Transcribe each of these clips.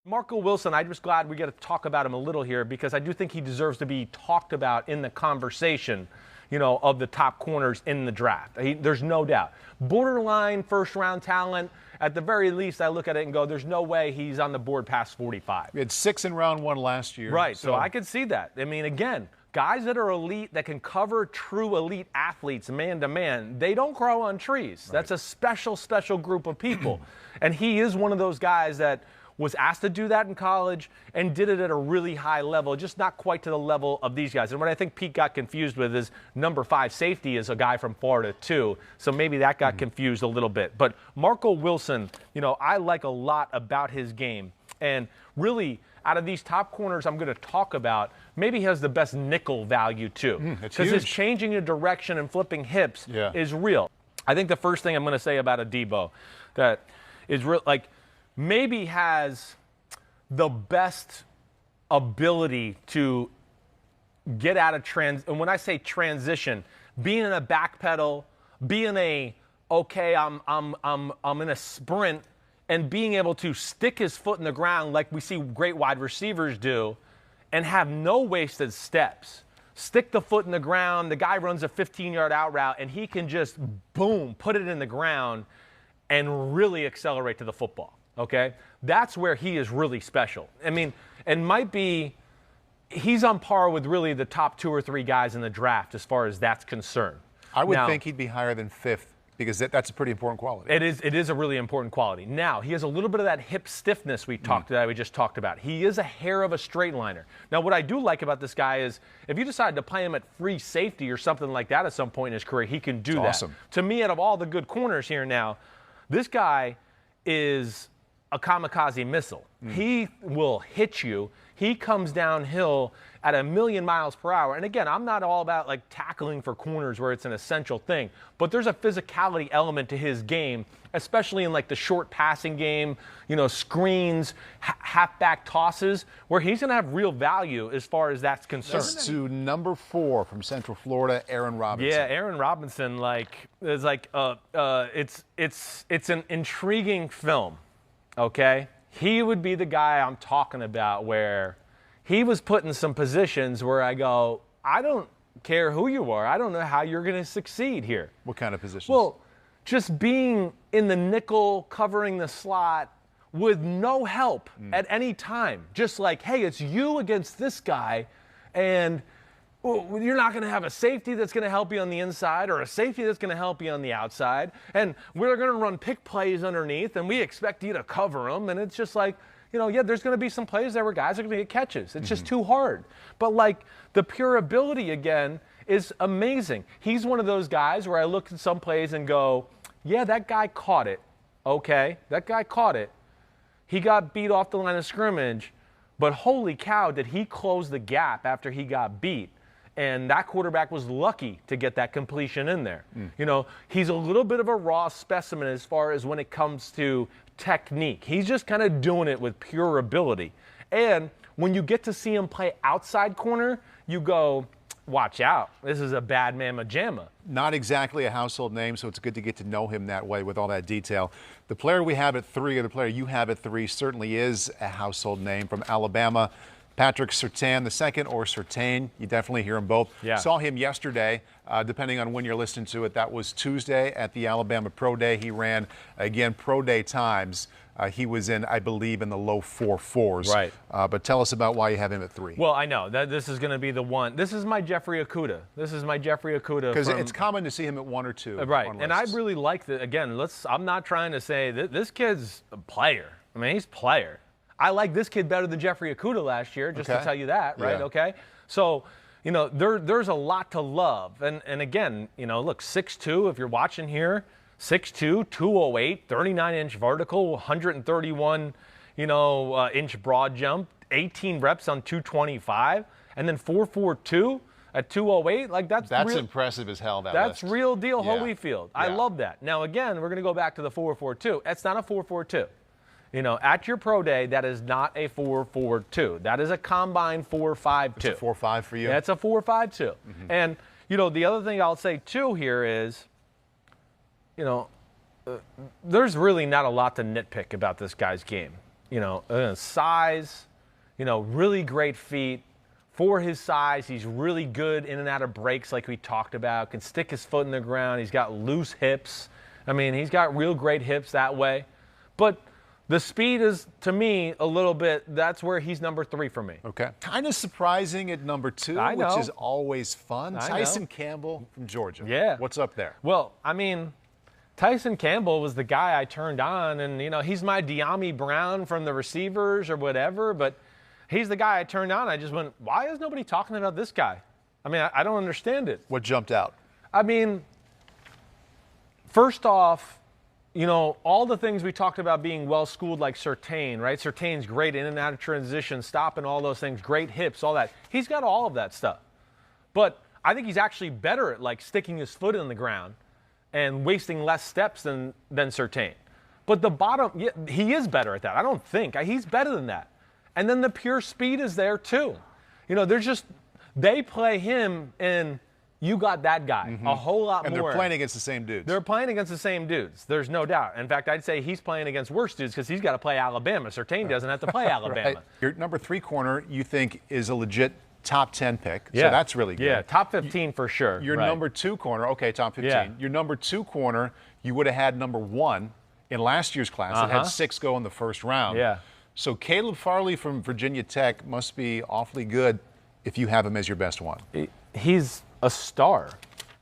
Marco Wilson, I'm just glad we get to talk about him a little here because I do think he deserves to be talked about in the conversation, of the top corners in the draft. There's no doubt. Borderline first-round talent. At the very least, I look at it and go, there's no way he's on the board past 45. We had 6 in round 1 last year. Right, so I could see that. I mean, again, guys that are elite, that can cover true elite athletes man-to-man, they don't grow on trees. Right. That's a special, special group of people. And he is one of those guys that was asked to do that in college and did it at a really high level, just not quite to the level of these guys. And what I think Pete got confused with is number 5 safety is a guy from Florida too, so maybe that got confused a little bit. But Marco Wilson, I like a lot about his game. And really, out of these top corners I'm going to talk about, maybe he has the best nickel value too. Because his changing of direction and flipping hips is real. I think the first thing I'm going to say about Adebo that is real, maybe has the best ability to get out of and when I say transition, being in a back pedal, being I'm in a sprint, and being able to stick his foot in the ground like we see great wide receivers do, and have no wasted steps. Stick the foot in the ground, the guy runs a 15-yard out route, and he can just, boom, put it in the ground and really accelerate to the football. Okay, that's where he is really special. I mean, and he's on par with really the top 2 or 3 guys in the draft as far as that's concerned. I would think he'd be higher than 5th because that's a pretty important quality. It is a really important quality. Now, he has a little bit of that hip stiffness we just talked about. He is a hair of a straight liner. Now, what I do like about this guy is if you decide to play him at free safety or something like that at some point in his career, he can do that. Awesome. To me, out of all the good corners here now, this guy is a kamikaze missile. He will hit you. He comes downhill at 1,000,000 miles per hour. And again, I'm not all about tackling for corners where it's an essential thing, but there's a physicality element to his game, especially in the short passing game, screens, halfback tosses, where he's going to have real value as far as that's concerned. That's to number 4 from Central Florida, Aaron Robinson. Yeah, Aaron Robinson, it's an intriguing film. Okay, he would be the guy I'm talking about where he was put in some positions where I go, I don't care who you are. I don't know how you're going to succeed here. What kind of positions? Well, just being in the nickel, covering the slot with no help at any time. Just hey, it's you against this guy, and you're not going to have a safety that's going to help you on the inside or a safety that's going to help you on the outside. And we're going to run pick plays underneath, and we expect you to cover them. And it's just there's going to be some plays there where guys are going to get catches. It's just too hard. But, the pure ability, again, is amazing. He's one of those guys where I look at some plays and go, yeah, that guy caught it. Okay, that guy caught it. He got beat off the line of scrimmage, but holy cow, did he close the gap after he got beat. And that quarterback was lucky to get that completion in there. He's a little bit of a raw specimen as far as when it comes to technique. He's just kind of doing it with pure ability. And when you get to see him play outside corner, you go, watch out. This is a bad mamma jamma. Not exactly a household name, so it's good to get to know him that way with all that detail. The player we have at 3, or the player you have at 3, certainly is a household name from Alabama. Patrick Surtain II, or Surtain. You definitely hear them both. Yeah. Saw him yesterday, depending on when you're listening to it. That was Tuesday at the Alabama Pro Day. He ran, again, Pro Day times. He was in, I believe, in the low 4.4s. Right. But tell us about why you have him at 3. Well, I know that this is going to be the one. This is my Jeffrey Okudah. Because it's common to see him at 1 or 2. Right. And I really like the, again, I'm not trying to say that this kid's a player. I mean, he's a player. I like this kid better than Jeffrey Okudah last year, just to tell you that, right? Yeah. Okay? So, there's a lot to love. And again, look, 6'2", if you're watching here, 6'2", 208, 39-inch vertical, 131, inch broad jump, 18 reps on 225, and then 4.42 at 208. That's real, impressive as hell, that's list. Real deal Yeah. Holyfield. Yeah. I love that. Now, again, we're going to go back to the 4.42. That's not a 4.42. At your pro day, that is not a 4.42. That is a combine 4.52. It's a 4.5 for you? That's a 4.52. And, the other thing I'll say, too, here is, there's really not a lot to nitpick about this guy's game. size, really great feet. For his size, he's really good in and out of breaks like we talked about, can stick his foot in the ground. He's got loose hips. I mean, he's got real great hips that way. But the speed is, to me, a little bit, that's where he's number 3 for me. Okay. Kind of surprising at number 2, which is always fun. Tyson Campbell from Georgia. Yeah. What's up there? Well, I mean, Tyson Campbell was the guy I turned on, and, he's my De'Ami Brown from the receivers or whatever, but he's the guy I turned on. I just went, why is nobody talking about this guy? I mean, I don't understand it. What jumped out? I mean, first off, all the things we talked about being well-schooled like Surtain, right? Surtain's great in and out of transition, stopping all those things, great hips, all that. He's got all of that stuff. But I think he's actually better at, like, sticking his foot in the ground and wasting less steps than Surtain. But the bottom, yeah, he is better at that. I don't think. He's better than that. And then the pure speed is there, too. They play him in you got that guy a whole lot more. And they're playing against the same dudes. They're playing against the same dudes. There's no doubt. In fact, I'd say he's playing against worse dudes because he's got to play Alabama. Surtain doesn't have to play Alabama. Right. Your number 3 corner, you think, is a legit top 10 pick. Yeah. So that's really good. Yeah, top 15 for sure. Your number 2 corner, okay, top 15. Yeah. Your number 2 corner, you would have had number 1 in last year's class. It had 6 go in the first round. Yeah. So Caleb Farley from Virginia Tech must be awfully good if you have him as your best one. He's a star.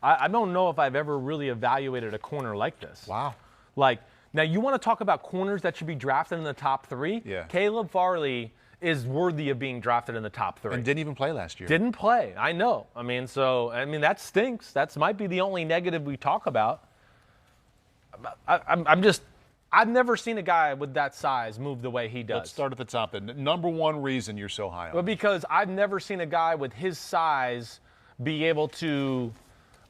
I don't know if I've ever really evaluated a corner like this. Wow. Like, now you want to talk about corners that should be drafted in the top 3? Yeah. Caleb Farley is worthy of being drafted in the top 3. And didn't even play last year. Didn't play. I know. I mean, that stinks. That might be the only negative we talk about. I've never seen a guy with that size move the way he does. Let's start at the top then. Number 1 reason you're so high on him. Well, because I've never seen a guy with his size be able to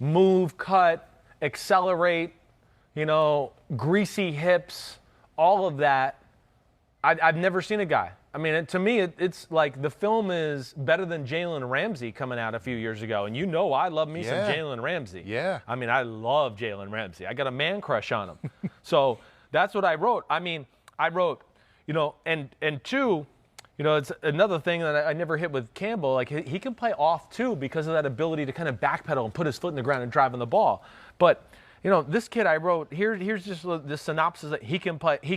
move, cut, accelerate, greasy hips, all of that. I've never seen a guy. I mean, to me, it's like the film is better than Jalen Ramsey coming out a few years ago. And I love me some Jalen Ramsey. Yeah. I mean, I love Jalen Ramsey. I got a man crush on him. So that's what I wrote. I mean, I wrote, and 2, it's another thing that I never hit with Campbell. Like, he can play off, too, because of that ability to kind of backpedal and put his foot in the ground and drive on the ball. But, this kid I wrote, here's just the synopsis that he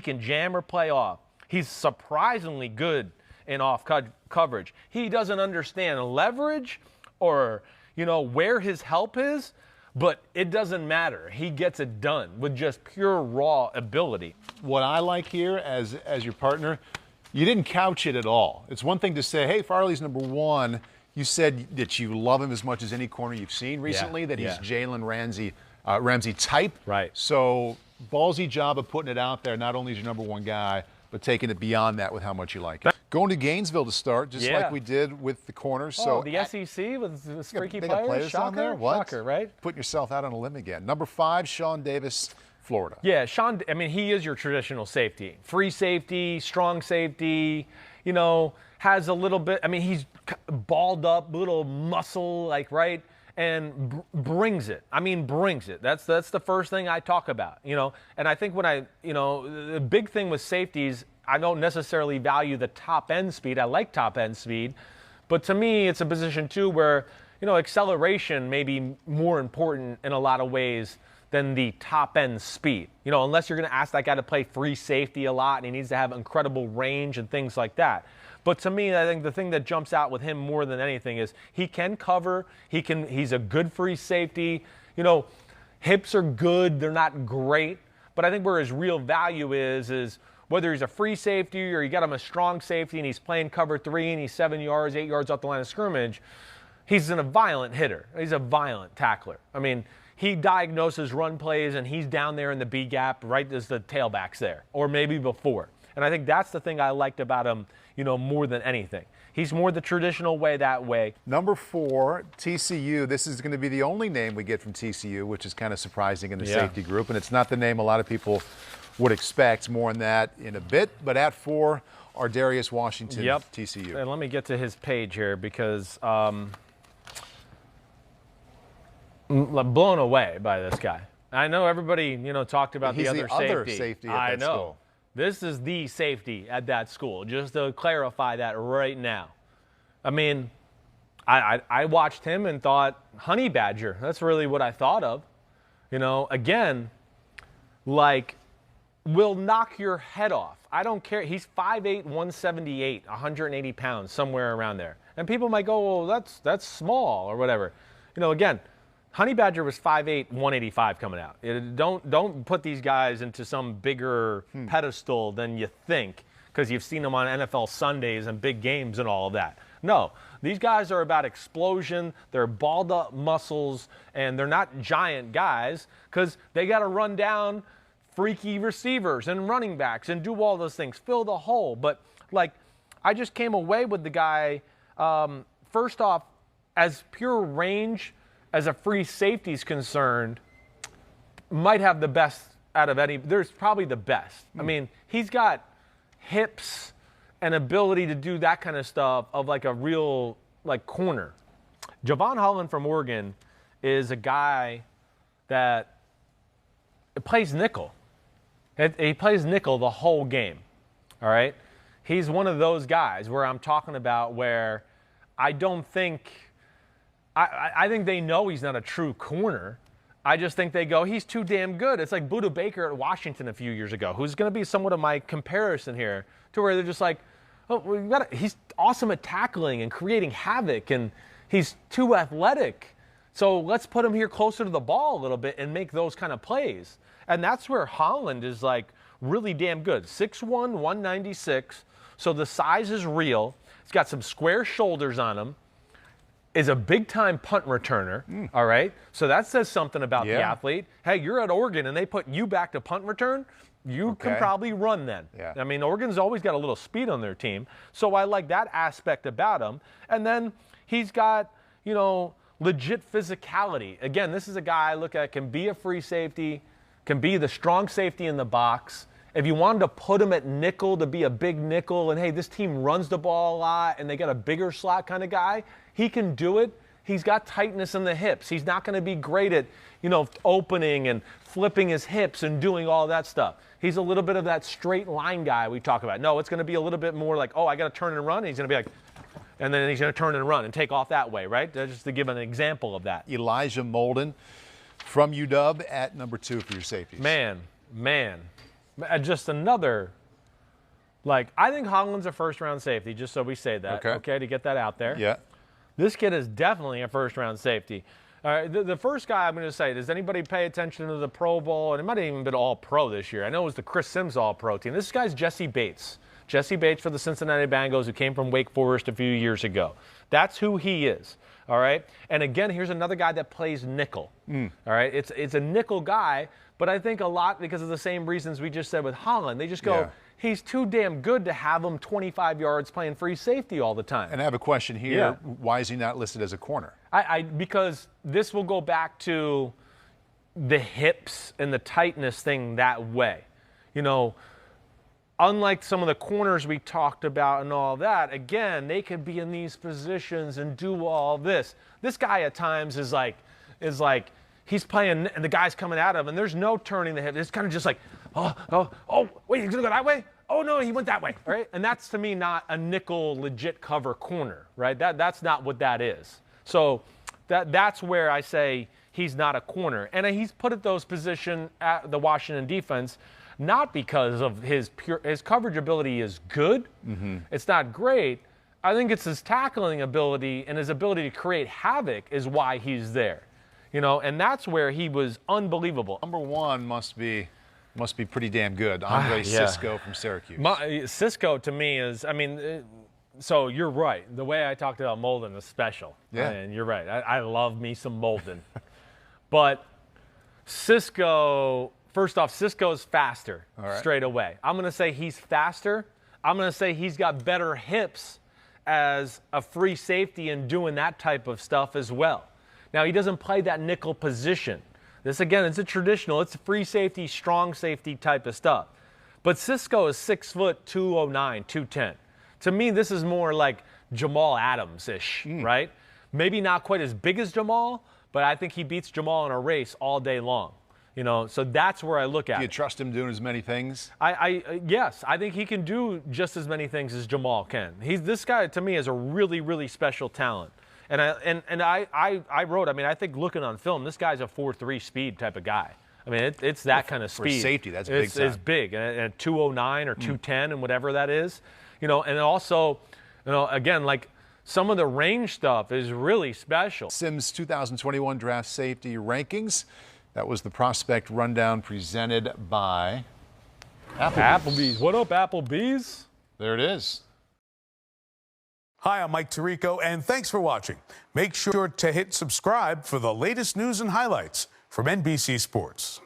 can jam or play off. He's surprisingly good in off coverage. He doesn't understand leverage or, where his help is, but it doesn't matter. He gets it done with just pure raw ability. What I like here as your partner, you didn't couch it at all. It's one thing to say, hey, Farley's number 1. You said that you love him as much as any corner you've seen recently, that he's Jalen Ramsey type. Right. So ballsy job of putting it out there. Not only is your number 1 guy, but taking it beyond that with how much you like it. Going to Gainesville to start, just like we did with the corners. So the SEC with freaky players? On there? What? Shocker, right? Putting yourself out on a limb again. Number 5, Sean Davis, Florida. Yeah, Sean, I mean, he is your traditional safety. Free safety, strong safety, has a little bit, I mean, he's balled up, little muscle, like, right? And brings it. I mean, brings it. That's the first thing I talk about, And I think when the big thing with safeties, I don't necessarily value the top end speed. I like top end speed, but to me, it's a position too where, acceleration may be more important in a lot of ways than the top end speed. Unless you're going to ask that guy to play free safety a lot and he needs to have incredible range and things like that. But to me, I think the thing that jumps out with him more than anything is he can cover. He's a good free safety. Hips are good. They're not great. But I think where his real value is whether he's a free safety or you got him a strong safety and he's playing cover 3 and he's 7 yards, 8 yards off the line of scrimmage, he's a violent hitter. He's a violent tackler. I mean, he diagnoses run plays and he's down there in the B gap right as the tailback's there, or maybe before. And I think that's the thing I liked about him, more than anything. He's more the traditional way that way. Number 4, TCU. This is going to be the only name we get from TCU, which is kind of surprising in the safety group. And it's not the name a lot of people would expect. More on that in a bit. But at 4, are DARIUS Washington, TCU. And let me get to his page here because I'm blown away by this guy. I know everybody, talked about the other safety. I know. This is the safety at that school, just to clarify that right now. I mean, I watched him and thought, honey badger, that's really what I thought of. You know, again, like, will knock your head off. I don't care. He's 5'8", 178, 180 pounds, somewhere around there. And people might go, well, that's small or whatever. You know, again, Honey Badger was 5'8", 185 coming out. Don't put these guys into some bigger pedestal than you think because you've seen them on NFL Sundays and big games and all of that. No, these guys are about explosion. They're balled up muscles, and they're not giant guys because they got to run down freaky receivers and running backs and do all those things, fill the hole. But, like, I just came away with the guy, first off, as pure range as a free safety is concerned, might have the best out of any. There's probably the best. I mean, he's got hips and ability to do that kind of stuff of like a real, like, corner. JEVON Holland from Oregon is a guy that plays nickel. He plays nickel the whole game, all right? He's one of those guys where I'm talking about where I don't think – I think they know he's not a true corner. I just think they go, he's too damn good. It's like Buda Baker at Washington a few years ago, who's going to be somewhat of my comparison here, to where they're just like, oh, he's awesome at tackling and creating havoc, and he's too athletic. So let's put him here closer to the ball a little bit and make those kind of plays. And that's where Holland is, like, really damn good. 6'1", 196, so the size is real. He's got some square shoulders on him. Is a big-time punt returner, all right? So that says something about the athlete. Hey, you're at Oregon, and they put you back to punt return, you can probably run then. Yeah. I mean, Oregon's always got a little speed on their team, so I like that aspect about him. And then he's got, you know, legit physicality. Again, this is a guy I look at, can be a free safety, can be the strong safety in the box. If you wanted to put him at nickel to be a big nickel, and hey, this team runs the ball a lot, and they got a bigger slot kind of guy, he can do it. He's got tightness in the hips. He's not going to be great at, you know, opening and flipping his hips and doing all that stuff. He's a little bit of that straight line guy we talk about. No, it's going to be a little bit more like, oh, I got to turn and run. And he's going to be like, and then he's going to turn and run and take off that way, right? Just to give an example of that. Elijah Molden from UW at number 2 for your safeties. Man. Just another, like, I think Holland's a first-round safety, just so we say that, okay, to get that out there. Yeah. This kid is definitely a first-round safety. The first guy I'm going to say, does anybody pay attention to the Pro Bowl? And it might have even been All-Pro this year. I know it was the Chris Simms All-Pro team. This guy's Jesse Bates. Jesse Bates for the Cincinnati Bengals, who came from Wake Forest a few years ago. That's who he is, all right? And again, here's another guy that plays nickel, all right? It's a nickel guy, but I think a lot because of the same reasons we just said with Holland. They just go, he's too damn good to have him 25 yards playing free safety all the time. And I have a question here. Yeah. Why is he not listed as a corner? Because this will go back to the hips and the tightness thing that way. You know, unlike some of the corners we talked about and all that, again, they could be in these positions and do all this. This guy at times is like he's playing and the guy's coming at him and there's no turning the hip. It's kind of just like, oh, wait, he's going to go that way? Oh, no, he went that way, right? And that's, to me, not a nickel legit cover corner, right? That's not what that is. So that's where I say he's not a corner. And he's put at those positions at the Washington defense not because of his coverage ability is good. It's not great. I think it's his tackling ability and his ability to create havoc is why he's there. You know, and that's where he was unbelievable. Number 1 must be pretty damn good. Andre Cisco from Syracuse. Cisco to me is, I mean, so you're right. The way I talked about Molden is special. Yeah. And you're right. I love me some Molden. But Cisco, first off, Cisco's faster straight away. I'm going to say he's faster. I'm going to say he's got better hips as a free safety and doing that type of stuff as well. Now, he doesn't play that nickel position. This, again, it's a traditional, it's a free safety, strong safety type of stuff. But Cisco is 6 foot, 209, 210. To me, this is more like Jamal Adams-ish, right? Maybe not quite as big as Jamal, but I think he beats Jamal in a race all day long. You know, so that's where I look at Do you it. trust him doing as many things? Yes, I think he can do just as many things as Jamal can. This guy to me is a really, really special talent. And I wrote, I mean, I think looking on film, this guy's a 4.3 speed type of guy. I mean, it's that kind of speed. For safety, that's big time. It's big, and 209 or 210 and whatever that is. You know, and also, you know, again, like some of the range stuff is really special. Simms 2021 draft safety rankings. That was the prospect rundown presented by Applebee's. What up, Applebee's? There it is. Hi, I'm Mike Tirico, and thanks for watching. Make sure to hit subscribe for the latest news and highlights from NBC Sports.